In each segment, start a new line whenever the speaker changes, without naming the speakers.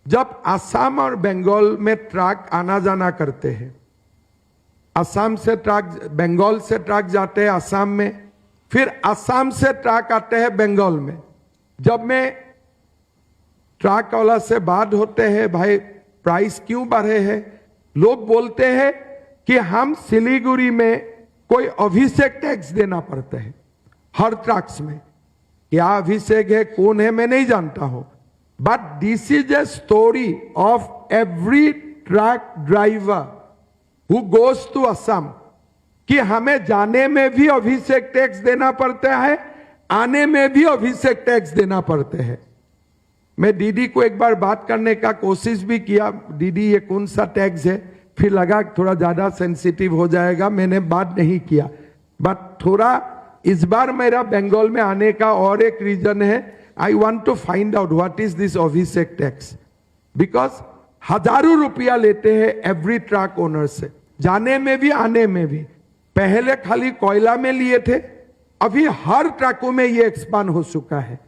जब असम और बंगाल में ट्रक आना जाना करते हैं, असम से ट्रक, बंगाल से ट्रक जाते हैं असम में, फिर असम से ट्रक आते हैं बंगाल में। जब मैं ट्रक वाला से बात होते हैं, भाई प्राइस क्यों बढ़े हैं, लोग बोलते हैं कि हम सिलीगुड़ी में कोई अभिषेक टैक्स देना पड़ता है हर ट्रक्स में। क्या अभिषेक है, कौन है, मैं नहीं जानता हूं, but this is a story of every truck driver who goes to Assam कि हमें जाने में भी अभिषेक टैक्स देना पड़ता है, आने में भी अभिषेक टैक्स देना पड़ते हैं। मैं दीदी को एक बार बात करने का कोशिश भी किया, दीदी ये कौन सा टैक्स है, फिर लगा थोड़ा ज्यादा सेंसिटिव हो जाएगा, मैंने बात नहीं किया। बट थोड़ा इस बार मेरा बंगाल में आने का और एक रीजन है, I want to find out what is this Abhishek tax, because हजारों रुपया लेते हैं एवरी ट्रक ओनर से, जाने में भी आने में भी। पहले खाली कोयला में लिए थे, अभी हर ट्रकों में ये एक्सपांड हो चुका है।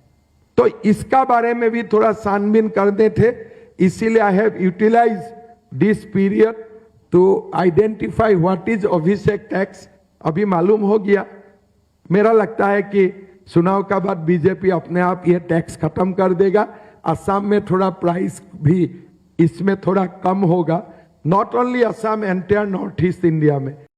तो इसका बारे में भी थोड़ा छानबीन करने थे, इसीलिए I have utilise this period to identify what is Abhishek tax. अभी मालूम हो गया। मेरा लगता है कि चुनाव का बाद बीजेपी अपने आप ये टैक्स खत्म कर देगा। असम में थोड़ा प्राइस भी इसमें थोड़ा कम होगा, not only Assam, entire north east India में।